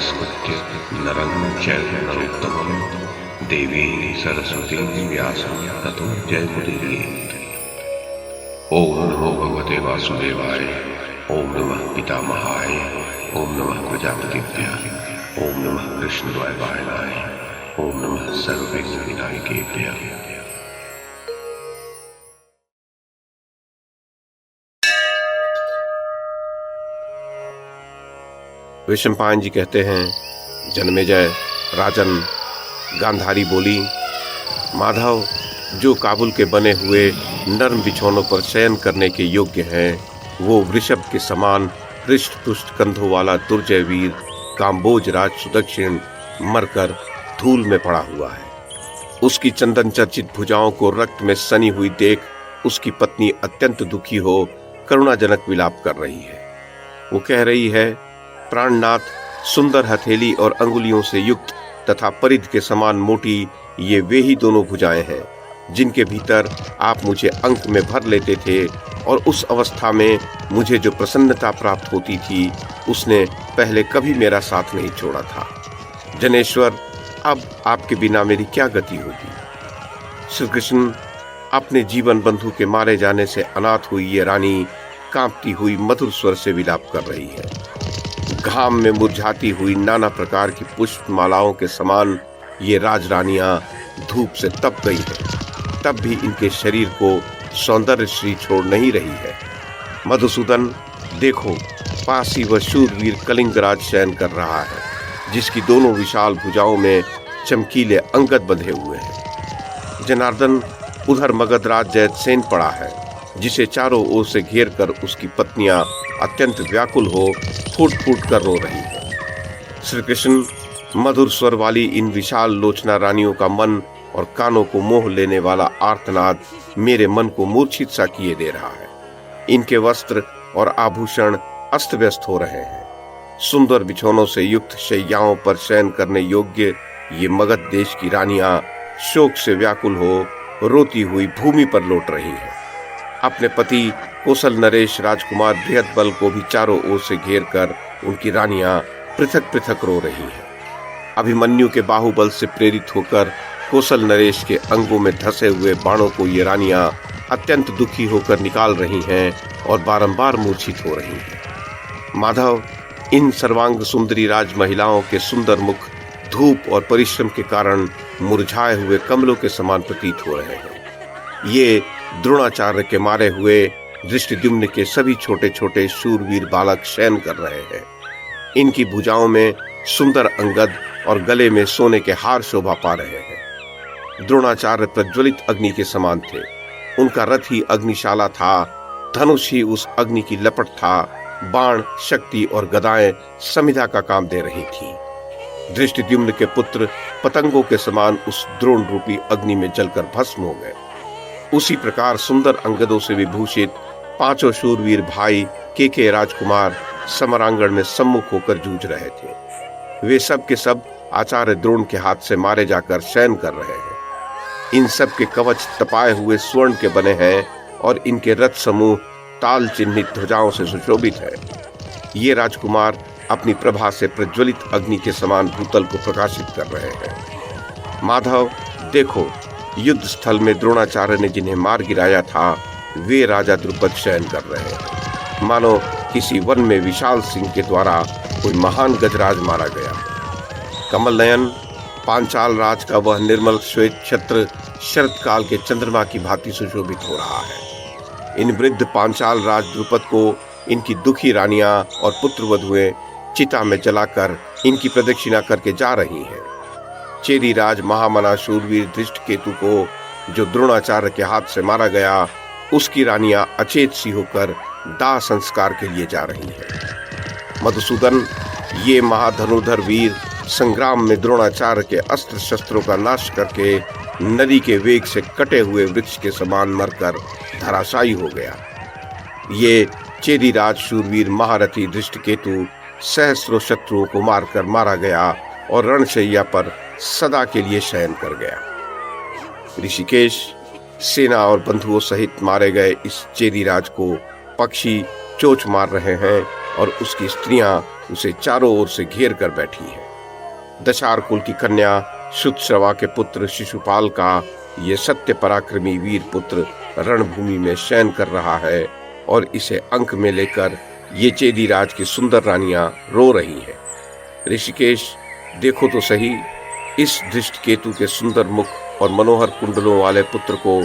नमस्कृत्य नरं चैव नरोत्तमं देवीं सरस्वतीं व्यासं ततो जयमुदीरयेत्। ओम नमो भगवते वासुदेवाय। ओम नमः पितामहाय। ओम नमः प्रजापतिभ्यः। ओम नमः कृष्णद्वैपायनाय। ओम नमः सर्वविघ्नविनायकेभ्यः। विषमपायन जी कहते हैं, जन्मेजय राजन, गांधारी बोली, माधव जो काबुल के बने हुए नर्म बिछौनों पर शयन करने के योग्य हैं, वो वृषभ के समान हृष्ट पुष्ट कंधों वाला दुर्जय वीर काम्बोज राज सुदक्षिण मरकर धूल में पड़ा हुआ है। उसकी चंदन चर्चित भुजाओं को रक्त में सनी हुई देख उसकी पत्नी अत्यंत दुखी हो करुणाजनक विलाप कर रही है। वो कह रही है, प्राणनाथ, सुंदर हथेली और अंगुलियों से युक्त तथा परिध के समान मोटी ये वे ही दोनों भुजाएं हैं जिनके भीतर आप मुझे अंक में भर लेते थे, और उस अवस्था में मुझे जो प्रसन्नता प्राप्त होती थी उसने पहले कभी मेरा साथ नहीं छोड़ा था। जनेश्वर, अब आपके बिना मेरी क्या गति होगी। श्री कृष्ण अपने जीवन बंधु के मारे जाने से अनाथ हुई ये रानी कांपती हुई मधुर स्वर से विलाप कर रही है। घाम में मुरझाती हुई नाना प्रकार की पुष्प मालाओं के समान ये राजरानियां धूप से तप गई है, तब भी इनके शरीर को सौंदर्य श्री छोड़ नहीं रही है। मधुसूदन, देखो, पास ही वह शूरवीर कलिंगराज शयन कर रहा है, जिसकी दोनों विशाल भुजाओं में चमकीले अंगद बंधे हुए हैं। जनार्दन, उधर मगधराज जयसेन पड़ा है, जिसे चारों ओर से घेर कर उसकी पत्नियां अत्यंत व्याकुल हो फूट फूट कर रो रही है। श्री कृष्ण, मधुर स्वर वाली इन विशाल लोचना रानियों का मन और कानों को मोह लेने वाला आर्तनाद मेरे मन को मूर्छित सा किए दे रहा है। इनके वस्त्र और आभूषण अस्त व्यस्त हो रहे हैं। सुंदर बिछौनों से युक्त शैयाओं पर शयन करने योग्य ये मगध देश की रानियां शोक से व्याकुल हो रोती हुई भूमि पर लौट रही हैं। अपने पति कौशल नरेश राजकुमार बृहद बल को भी चारों ओर से घेर कर उनकी रानियां पृथक पृथक रो रही हैं। अभिमन्यु के बाहुबल से प्रेरित होकर कौशल नरेश के अंगों में धंसे हुए बाणों को ये रानियां अत्यंत दुखी होकर निकाल रही हैं और बारंबार मूर्छित हो रही हैं। माधव, इन सर्वांग सुंदरी राज महिलाओं के सुंदर मुख धूप और परिश्रम के कारण मुरझाए हुए कमलों के समान प्रतीत हो रहे हैं। ये द्रोणाचार्य के मारे हुए धृष्टद्युम्न के सभी छोटे छोटे शूरवीर बालक शयन कर रहे हैं। इनकी भुजाओं में सुंदर अंगद और गले में सोने के हार शोभा पा रहे हैं। द्रोणाचार्य प्रज्वलित अग्नि के समान थे। उनका रथ ही अग्निशाला था, धनुष ही उस अग्नि की लपट था, बाण, शक्ति और गदाएं समिधा का काम दे रही थी। धृष्टद्युम्न के पुत्र पतंगों के समान उस द्रोण रूपी अग्नि में जलकर भस्म हो गए। उसी प्रकार सुंदर अंगदों से विभूषित पांचों शूरवीर भाई के राजकुमार समरांगण में सम्मुख होकर जूझ रहे थे। वे सब के सब आचार्य द्रोण के हाथ से मारे जाकर शयन कर रहे हैं। इन सब के कवच तपाए हुए स्वर्ण के बने हैं और इनके रथ समूह ताल चिन्हित ध्वजाओं से सुशोभित है। ये राजकुमार अपनी प्रभा से प्रज्वलित अग्नि के समान भूतल को प्रकाशित कर रहे हैं। माधव, देखो, युद्ध स्थल में द्रोणाचार्य ने जिन्हें मार गिराया था वे राजा द्रुपद शयन कर रहे हैं, मानो किसी वन में विशाल सिंह के द्वारा कोई महान गजराज मारा गया। कमल नयन, पांचाल राज का वह निर्मल श्वेत छत्र शरत काल के चंद्रमा की भांति सुशोभित हो रहा है। इन वृद्ध पांचाल राज द्रुपद को इनकी दुखी रानियां और पुत्रवधुएं चिता में जलाकर इनकी प्रदक्षिणा करके जा रही हैं। चेरी राज महामना शूरवीर धृष्टकेतु को जो द्रोणाचार्य के हाथ से मारा गया, उसकी रानियां अचेत सी होकर दाह संस्कार के लिए जा रही हैं। मधुसूदन, ये महाधनुर्धर वीर संग्राम में द्रोणाचार्य के अस्त्र शस्त्रों का नाश करके नदी के वेग से कटे हुए वृक्ष के समान मरकर धराशायी हो गया। ये चेरी राज शूरवीर महारथी धृष्टकेतु सहस्रों शत्रुओं को मारकर मारा गया और रणशैया पर सदा के लिए शयन कर गया। ऋषिकेश, सेना और बंधुओं सहित मारे गए इस चेरी राज को पक्षी चोंच मार रहे हैं और उसकी स्त्रियां उसे चारों ओर से घेर कर बैठी हैं। दशार कुल की कन्या शुतश्रवा के पुत्र शिशुपाल का ये सत्य पराक्रमी वीर पुत्र रणभूमि में शयन कर रहा है और इसे अंक में लेकर ये चेदी राज की सुंदर रानियां रो रही हैं। ऋषिकेश, देखो तो सही, इस दृष्टिकेतु के सुंदर मुख और मनोहर कुंडलों वाले पुत्र को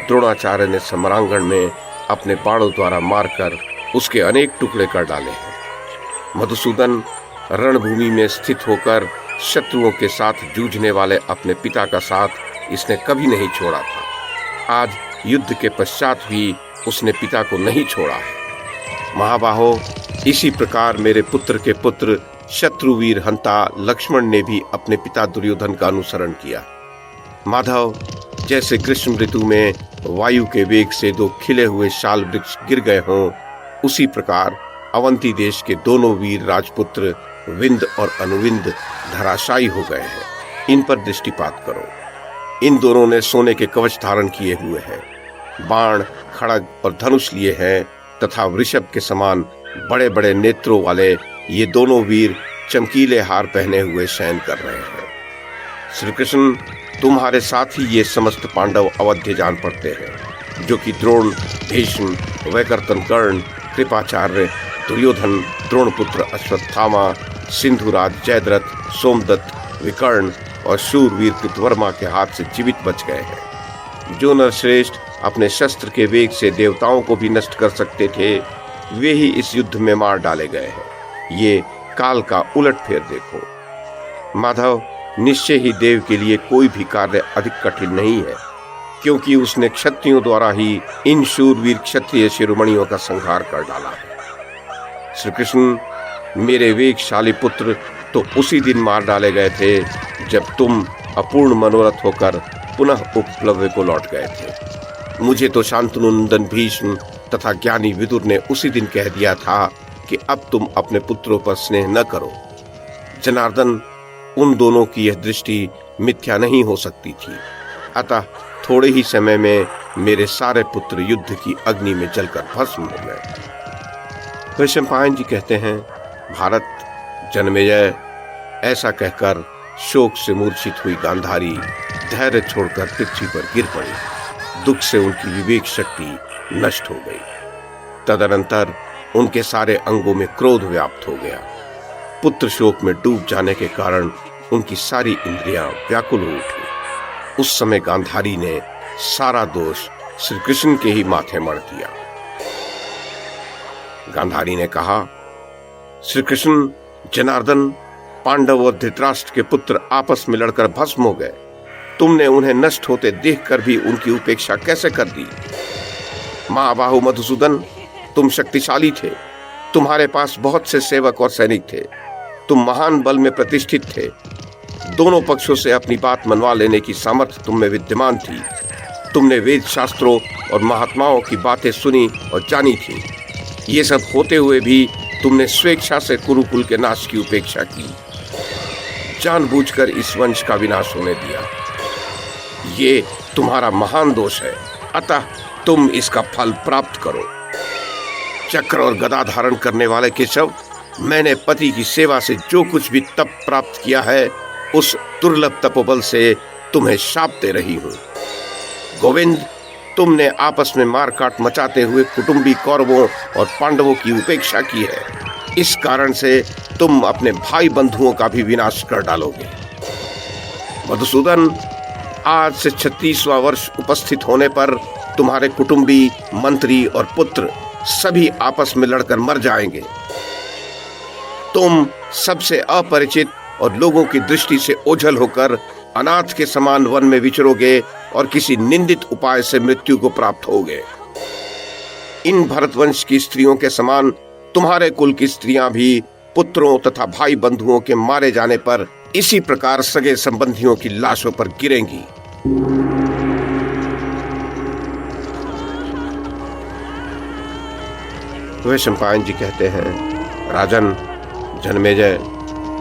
द्रोणाचार्य ने समरांगण में अपने बाणों द्वारा मारकर उसके अनेक टुकड़े कर डाले हैं। मधुसूदन, रणभूमि में स्थित होकर शत्रुओं के साथ जूझने वाले अपने पिता का साथ इसने कभी नहीं छोड़ा था। आज युद्ध के पश्चात भी उसने पिता को नहीं छोड़ा है। महाबाहो, इसी प्रकार मेरे पुत्र के पुत्र शत्रुवीर हंता लक्ष्मण ने भी अपने पिता दुर्योधन का अनुसरण किया। माधव, जैसे ग्रीष्म ऋतु में वायु के वेग से दो खिले हुए शाल वृक्ष गिर गए हों, उसी प्रकार अवंती देश के दोनों वीर राजपुत्र विंद और अनुविंद धराशायी हो गए हैं। इन पर दृष्टिपात करो। इन दोनों ने सोने के कवच धारण किए हुए हैं, बाण, खड़ग और धनुष लिए हैं तथा वृषभ के समान बड़े बड़े नेत्रों वाले ये दोनों वीर चमकीले हार पहने हुए शयन कर रहे हैं। श्री कृष्ण, तुम्हारे साथ ही ये समस्त पांडव अवध्य जान पड़ते हैं, जो कि द्रोण, भीष्म, वैकर्तन, कर्ण, कृपाचार्य, दुर्योधन, द्रोणपुत्र अश्वत्थामा, सिंधुराज, जयद्रथ, सोमदत्त, विकर्ण और शूरवीर कृतवर्मा के हाथ से जीवित बच गए हैं। जो नरश्रेष्ठ अपने शस्त्र के वेग से देवताओं को भी नष्ट कर सकते थे, वे ही इस युद्ध में मार डाले गए हैं। ये काल का उलटफेर देखो। माधव, निश्चय ही देव के लिए कोई भी कार्य अधिक कठिन नहीं है, क्योंकि उसने क्षत्रियों द्वारा ही इन शूरवीर क्षत्रिय शिरोमणियों का संहार कर डाला है। श्री कृष्ण, मेरे वेगशाली पुत्र तो उसी दिन मार डाले गए थे जब तुम अपूर्ण मनोरथ होकर पुनः उपप्लव्य को लौट गए थे। मुझे तो शांतनु नंदन भीष्म तथा ज्ञानी विदुर ने उसी दिन कह दिया था कि अब तुम अपने पुत्रों पर स्नेह न करो। जनार्दन, उन दोनों की यह दृष्टि मिथ्या नहीं हो सकती थी। अतः थोड़े ही समय में मेरे सारे पुत्र युद्ध की अग्नि में जलकर भस्म हो गए। वैशंपायन जी कहते हैं, भारत, जन्मेजय, ऐसा कहकर शोक से मूर्छित हुई गांधारी धैर्य छोड़कर पृथ्वी पर गिर पड़ी। दुख से उनकी विवेक शक्ति नष्ट हो गई। तदनंतर उनके सारे अंगों में क्रोध व्याप्त हो गया। पुत्र शोक में डूब जाने के कारण उनकी सारी इंद्रियां व्याकुल हो उठी। उस समय गांधारी ने सारा दोष श्री कृष्ण के ही माथे मढ़ दिया। गांधारी ने कहा, श्री कृष्ण, जनार्दन, पांडव और धृतराष्ट्र के पुत्र आपस में लड़कर भस्म हो गए। तुमने उन्हें नष्ट होते देखकर भी उनकी उपेक्षा कैसे कर दी? महाबाहु मधुसूदन, तुम शक्तिशाली थे। तुम्हारे पास बहुत से सेवक और सैनिक थे। तुम महान बल में प्रतिष्ठित थे। दोनों पक्षों से अपनी बात मनवा लेने की सामर्थ्य तुम में विद्यमान थी। तुमने वेद शास्त्रों और महात्माओं की बातें सुनी और जानी थी। ये सब होते हुए भी तुमने स्वेच्छा से कुरुकुल के नाश की उपेक्षा की, जानबूझकर इस वंश का विनाश होने दिया। ये तुम्हारा महान दोष है, अतः तुम इसका फल प्राप्त करो। चक्र और गदा धारण करने वाले केशव, मैंने पति की सेवा से जो कुछ भी तप प्राप्त किया है, उस दुर्लभ तपोबल से तुम्हें शाप दे रही हूँ। गोविंद, तुमने आपस में मारकाट मचाते हुए कुटुंबी कौरवों और पांडवों की उपेक्षा की है। इस कारण से तुम अपने भाई बंधुओं का भी विनाश कर डालोगे। मधुसूदन, आज से 36वां वर्ष उपस्थित होने पर तुम्हारे कुटुंबी, मंत्री और पुत्र सभी आपस में लड़कर मर जाएंगे। तुम सबसे अपरिचित और लोगों की दृष्टि से ओझल होकर अनाथ के समान वन में विचरोगे और किसी निंदित उपाय से मृत्यु को प्राप्त होगे। इन भरतवंश की स्त्रियों के समान तुम्हारे कुल की स्त्रियां भी पुत्रों तथा भाई बंधुओं के मारे जाने पर इसी प्रकार सगे संबंधियों की लाशों पर गिरेंगी। वैशंपायन जी कहते हैं, राजन जन्मेजय,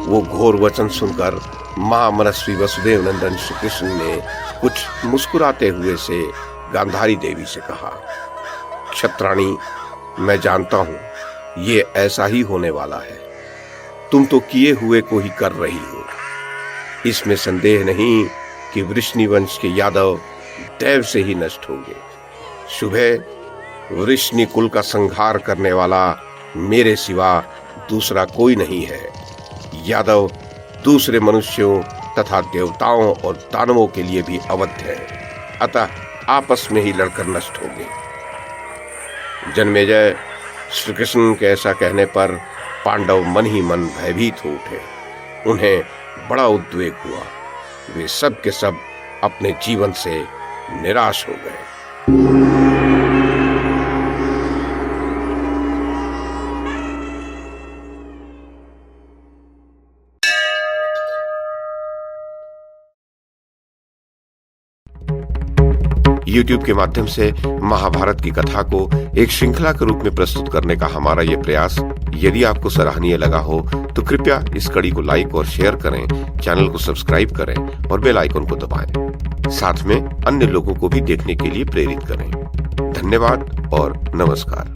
वो घोर वचन सुनकर महामनस्वी वसुदेव नंदन श्री कृष्ण ने कुछ मुस्कुराते हुए से गांधारी देवी से कहा, क्षत्राणी, मैं जानता हूं ये ऐसा ही होने वाला है। तुम तो किए हुए को ही कर रही हो। इसमें संदेह नहीं कि वृष्णि वंश के यादव दैव से ही नष्ट होंगे। सुबह वृष्णि कुल का संहार करने वाला मेरे सिवा दूसरा कोई नहीं है। यादव दूसरे मनुष्यों तथा देवताओं और दानवों के लिए भी अवध्य है, अतः आपस में ही लड़कर नष्ट होंगे। जन्मेजय, श्री कृष्ण के ऐसा कहने पर पांडव मन ही मन भयभीत हो उठे। उन्हें बड़ा उद्वेग हुआ। वे सब के सब अपने जीवन से निराश हो गए। YouTube के माध्यम से महाभारत की कथा को एक श्रृंखला के रूप में प्रस्तुत करने का हमारा ये प्रयास यदि आपको सराहनीय लगा हो तो कृपया इस कड़ी को लाइक और शेयर करें, चैनल को सब्सक्राइब करें और बेल आइकन को दबाएं। साथ में अन्य लोगों को भी देखने के लिए प्रेरित करें। धन्यवाद और नमस्कार।